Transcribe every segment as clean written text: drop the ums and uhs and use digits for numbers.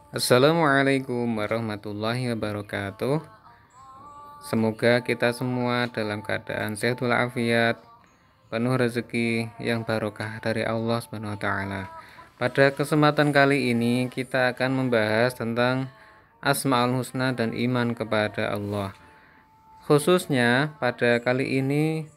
Assalamualaikum warahmatullahi wabarakatuh. Semoga kita semua dalam keadaan sehat walafiat, penuh rezeki yang barokah dari Allah Subhanahu wa taala. Pada kesempatan kali ini kita akan membahas tentang Asmaul Husna dan iman kepada Allah. Khususnya pada kali ini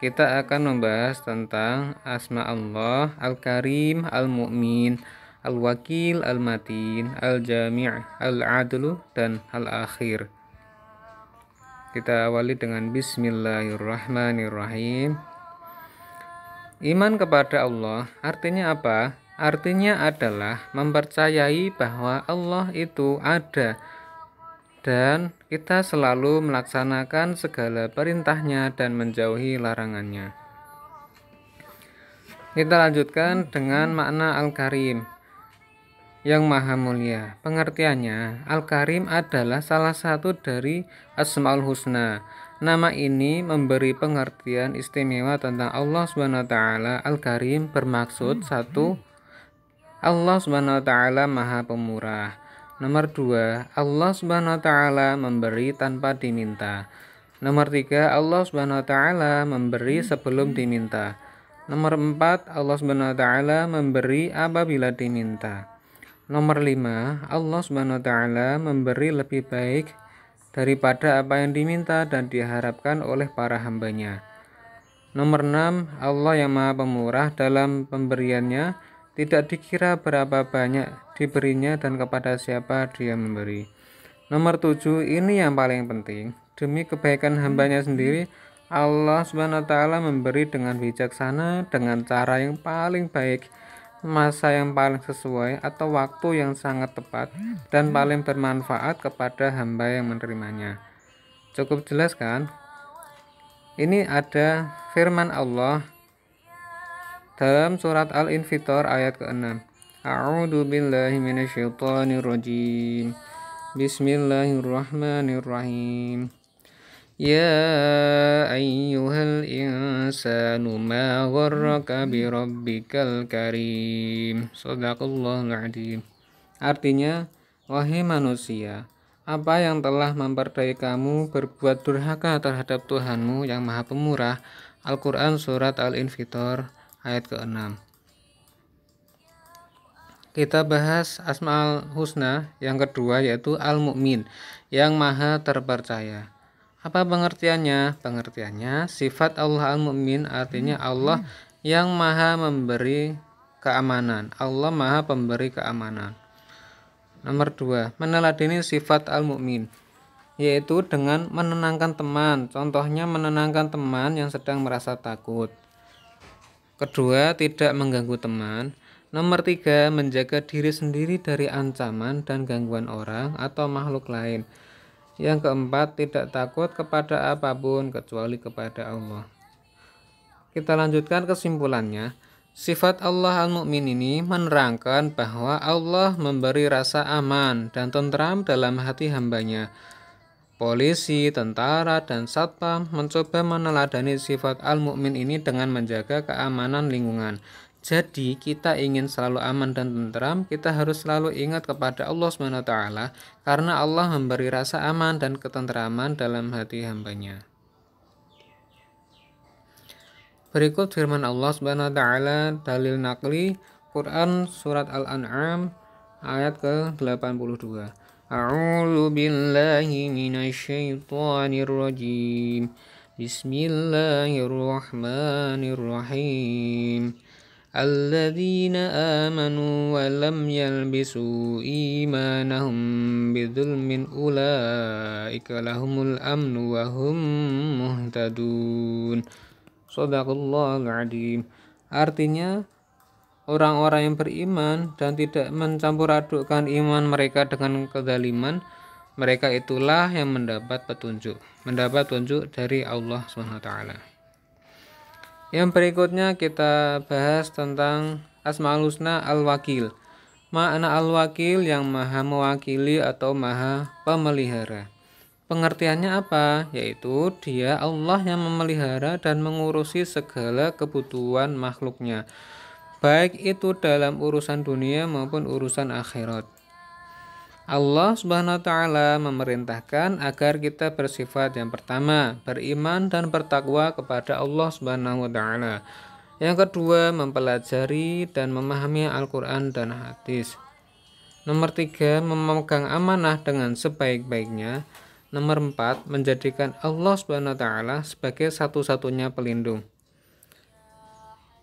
kita akan membahas tentang asma Allah, Al-Karim, Al-Mu'min, Al-Wakil, Al-Matin, Al-Jami', Al-Adlu, dan Al-Akhir. Kita awali dengan Bismillahirrahmanirrahim. Iman kepada Allah artinya apa? Artinya adalah mempercayai bahwa Allah itu ada dan kita selalu melaksanakan segala perintahnya dan menjauhi larangannya. Kita lanjutkan dengan makna Al-Karim yang maha mulia. Pengertiannya, Al-Karim adalah salah satu dari Asmaul Husna. Nama ini memberi pengertian istimewa tentang Allah SWT. Al-Karim bermaksud satu, Allah SWT maha pemurah. Nomor 2, Allah SWT memberi tanpa diminta. Nomor 3, Allah SWT memberi sebelum diminta. Nomor 4, Allah SWT memberi apabila diminta. Nomor 5, Allah SWT memberi lebih baik daripada apa yang diminta dan diharapkan oleh para hambanya. Nomor 6, Allah yang maha pemurah dalam pemberiannya, tidak dikira berapa banyak diberinya dan kepada siapa dia memberi. Nomor 7, ini yang paling penting. Demi kebaikan hambanya sendiri, Allah SWT memberi dengan bijaksana, dengan cara yang paling baik, masa yang paling sesuai atau waktu yang sangat tepat dan paling bermanfaat kepada hamba yang menerimanya. Cukup jelas kan? Ini ada firman Allah dalam surat Al-Infitor ayat ke-6. A'udzu billahi minasyaitonir rajim. Bismillahirrahmanirrahim. Ya ayyuhal insanu ma gharraka bi rabbikal karim. Shadaqallahul adzim. Artinya, wahai manusia, apa yang telah memperdaya kamu berbuat durhaka terhadap Tuhanmu yang maha pemurah? Al-Quran surat Al-Infitor ayat ke-6. Kita bahas Asmaul Husna yang kedua, yaitu Al-Mu'min, yang maha terpercaya. Apa pengertiannya? Pengertiannya, sifat Allah Al-Mu'min artinya Allah yang maha memberi keamanan. Allah maha pemberi keamanan. Nomor 2, meneladani sifat Al-Mu'min, yaitu dengan menenangkan teman. Contohnya menenangkan teman yang sedang merasa takut. Kedua, tidak mengganggu teman. Nomor 3, menjaga diri sendiri dari ancaman dan gangguan orang atau makhluk lain. Yang keempat, tidak takut kepada apapun kecuali kepada Allah. Kita lanjutkan kesimpulannya. Sifat Allah Al-Mu'min ini menerangkan bahwa Allah memberi rasa aman dan tentram dalam hati hambanya. Polisi, tentara, dan satpam mencoba meneladani sifat Al-Mu'min ini dengan menjaga keamanan lingkungan. Jadi kita ingin selalu aman dan tentram, kita harus selalu ingat kepada Allah SWT, karena Allah memberi rasa aman dan ketentraman dalam hati hambanya. Berikut firman Allah SWT, dalil nakli, Quran surat Al-An'am ayat ke-82. A'udzu billahi minasyaitonir rajim. Bismillahirrahmanirrahim. Alladzina amanu wa lam yalbisu imanahum bidzulmin ulaika lahumul amnu wa hum muhtadun. Shadaqallahul adzim. Artinya, orang-orang yang beriman dan tidak mencampur adukkan iman mereka dengan kezaliman, mereka itulah yang mendapat petunjuk dari Allah SWT. Yang berikutnya kita bahas tentang Asmaul Husna Al-Wakil. Makna Al-Wakil yang maha mewakili atau maha pemelihara. Pengertiannya apa? Yaitu dia Allah yang memelihara dan mengurusi segala kebutuhan makhluknya, baik itu dalam urusan dunia maupun urusan akhirat. Allah Subhanahu wa taala memerintahkan agar kita bersifat yang pertama, beriman dan bertakwa kepada Allah Subhanahu wa taala. Yang kedua, mempelajari dan memahami Al-Qur'an dan hadis. Nomor 3, memegang amanah dengan sebaik-baiknya. Nomor 4, menjadikan Allah Subhanahu wa taala sebagai satu-satunya pelindung.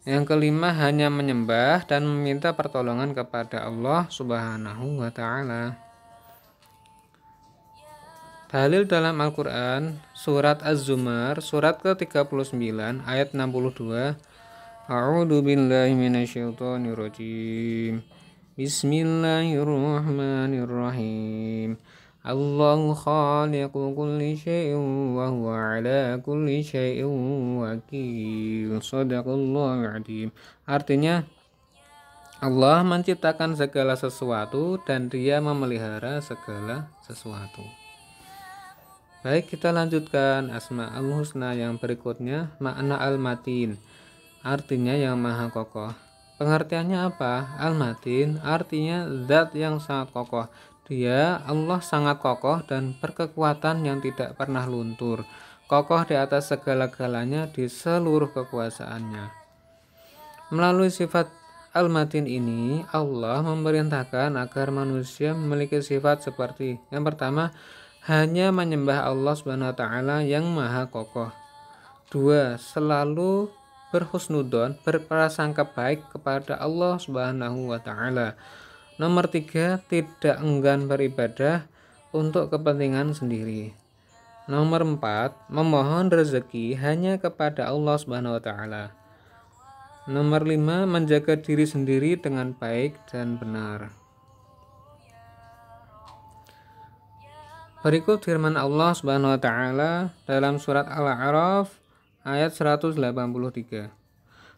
Yang kelima, hanya menyembah dan meminta pertolongan kepada Allah Subhanahu wa taala. Dalil dalam Al-Qur'an surat Az-Zumar surat ke-39 ayat 62. A'udzu billahi minasyaitonir rajim. Bismillahirrahmanirrahim. Allahu khaliqu kulli syai'in wa huwa ala kulli syai'in wakil. Shadaqallahu adzim. Artinya, Allah menciptakan segala sesuatu dan Dia memelihara segala sesuatu. Baik, kita lanjutkan Asmaul Husna yang berikutnya, makna Al-Matin. Artinya yang maha kokoh. Pengertiannya apa? Al-Matin artinya zat yang sangat kokoh. Dia, Allah, sangat kokoh dan berkekuatan yang tidak pernah luntur. Kokoh di atas segala-galanya di seluruh kekuasaannya. Melalui sifat Al-Matin ini, Allah memerintahkan agar manusia memiliki sifat seperti yang pertama, hanya menyembah Allah Subhanahu wa taala yang maha kokoh. 2. Selalu berhusnudon, berprasangka baik kepada Allah Subhanahu wa taala. Nomor 3, tidak enggan beribadah untuk kepentingan sendiri. Nomor 4, memohon rezeki hanya kepada Allah Subhanahu wa taala. Nomor 5, menjaga diri sendiri dengan baik dan benar. Berikut firman Allah Subhanahu wa taala dalam surat Al-A'raf ayat 183.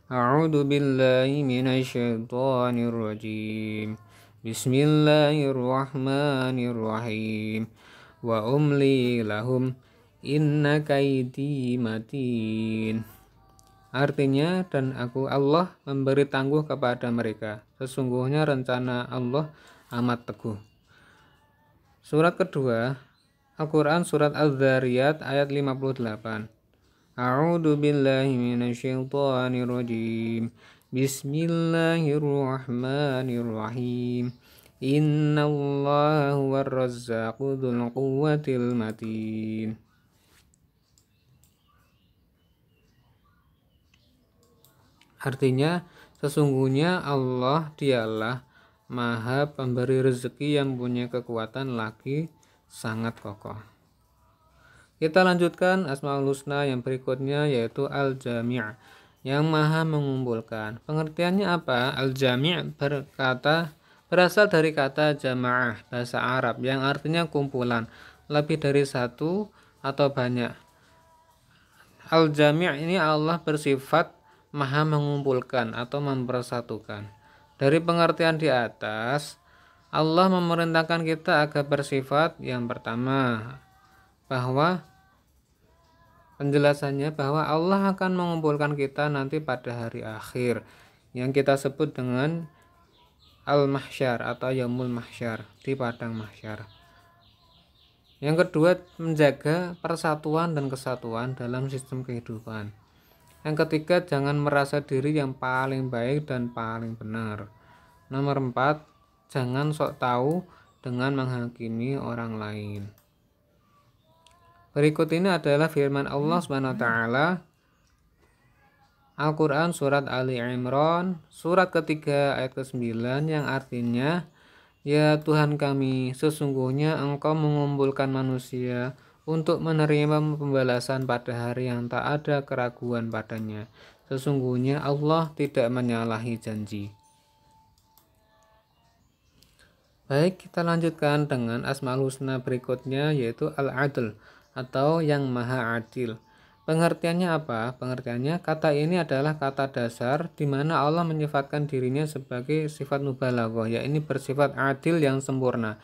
A'udzu billahi minasyaitonir rajim. Bismillahirrahmanirrahim. Wa umli lahum inna kaidi matin. Artinya, dan aku Allah memberi tangguh kepada mereka. Sesungguhnya rencana Allah amat teguh. Surat kedua Al-Quran surat Az-Zariyat ayat 58. A'udzu billahi minasyaitonir rajim. Bismillahirrahmanirrahim. Innallaha huwar razzaqu dzul quwwatil matin. Artinya, sesungguhnya Allah dialah Maha pemberi rezeki yang punya kekuatan lagi sangat kokoh. Kita lanjutkan Asmaul Husna yang berikutnya, yaitu Al-Jami' yang maha mengumpulkan. Pengertiannya apa? Al-Jami' berasal dari kata jama'ah bahasa Arab yang artinya kumpulan, lebih dari satu atau banyak. Al-Jami' ini Allah bersifat maha mengumpulkan atau mempersatukan. Dari pengertian di atas, Allah memerintahkan kita agar bersifat yang pertama, bahwa penjelasannya bahwa Allah akan mengumpulkan kita nanti pada hari akhir yang kita sebut dengan Al-Mahsyar atau Yaumul Mahsyar, di padang mahsyar. Yang kedua, menjaga persatuan dan kesatuan dalam sistem kehidupan. Yang ketiga, jangan merasa diri yang paling baik dan paling benar. Nomor 4, jangan sok tahu dengan menghakimi orang lain. Berikut ini adalah firman Allah Subhanahu wa taala Al-Quran surat Ali Imran surat ketiga ayat ke-9 yang artinya, ya Tuhan kami, sesungguhnya Engkau mengumpulkan manusia untuk menerima pembalasan pada hari yang tak ada keraguan padanya. Sesungguhnya Allah tidak menyalahi janji. Baik, kita lanjutkan dengan Asmaul Husna berikutnya, yaitu Al-Adl atau yang maha adil. Pengertiannya apa? Pengertiannya, kata ini adalah kata dasar di mana Allah menyifatkan dirinya sebagai sifat mubalaghah, yaitu bersifat adil yang sempurna.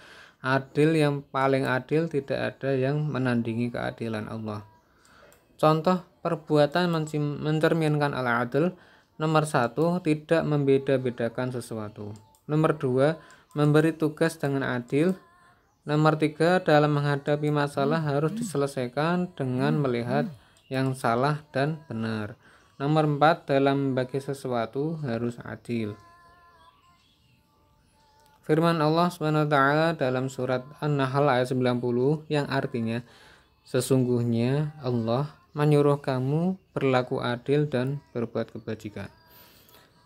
Adil yang paling adil, tidak ada yang menandingi keadilan Allah. Contoh perbuatan mencerminkan al-adl. Nomor 1, tidak membeda-bedakan sesuatu. Nomor 2, memberi tugas dengan adil. Nomor 3, dalam menghadapi masalah harus diselesaikan dengan melihat yang salah dan benar. Nomor 4, dalam membagi sesuatu harus adil. Firman Allah SWT dalam surat An-Nahl ayat 90 yang artinya, sesungguhnya Allah menyuruh kamu berlaku adil dan berbuat kebajikan.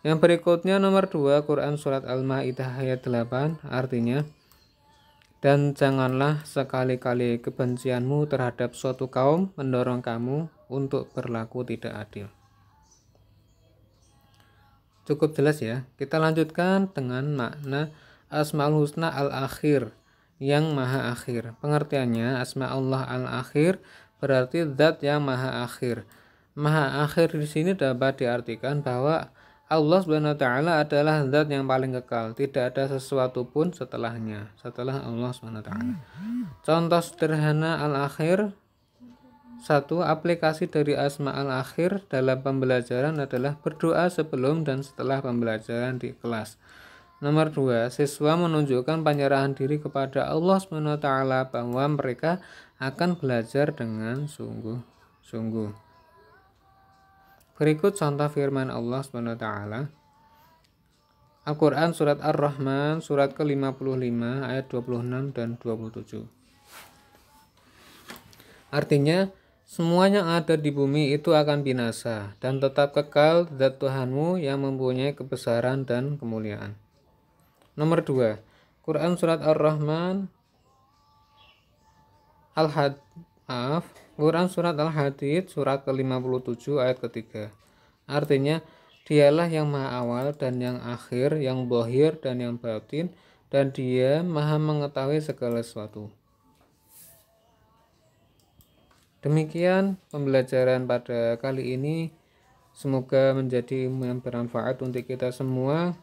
Yang berikutnya nomor 2, Quran surat Al-Maidah ayat 8 artinya, dan janganlah sekali-kali kebencianmu terhadap suatu kaum mendorong kamu untuk berlaku tidak adil. Cukup jelas ya. Kita lanjutkan dengan makna Asmaul Husna Al-Akhir, yang maha akhir. Pengertiannya, Asma Allah Al-Akhir berarti zat yang maha akhir. Maha akhir di sini dapat diartikan bahwa Allah SWT adalah zat yang paling kekal, tidak ada sesuatu pun setelahnya, setelah Allah SWT. Contoh sederhana Al-Akhir. 1. Aplikasi dari Asma Al-Akhir dalam pembelajaran adalah berdoa sebelum dan setelah pembelajaran di kelas. Nomor 2, siswa menunjukkan penyerahan diri kepada Allah SWT bahwa mereka akan belajar dengan sungguh-sungguh. Berikut contoh firman Allah SWT. Al-Quran surat Ar-Rahman surat ke-55 ayat 26 dan 27. Artinya, semua yang ada di bumi itu akan binasa dan tetap kekal zat Tuhanmu yang mempunyai kebesaran dan kemuliaan. Nomor 2, Quran surat Ar-Rahman Quran surat Al-Hadid surat ke-57 ayat ketiga. Artinya, dialah yang maha awal dan yang akhir, yang zahir dan yang batin, dan dia maha mengetahui segala sesuatu. Demikian pembelajaran pada kali ini. Semoga menjadi ilmu yang bermanfaat untuk kita semua.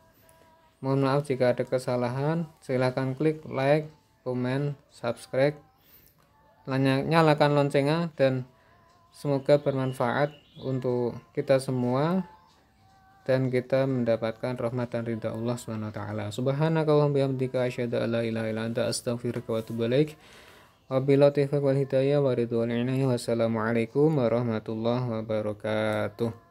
Mohon maaf jika ada kesalahan. Silahkan klik like, komen, subscribe, nyalakan loncengnya, dan semoga bermanfaat untuk kita semua dan kita mendapatkan rahmat dan ridha Allah SWT. Subhanakallahumma bihamdika asyhadu an la ilaha illa anta astaghfiruka wa atubu ilaik. Wabillahi taufiq wal hidayah wa ridwan. Wassalamualaikum warahmatullahi wabarakatuh.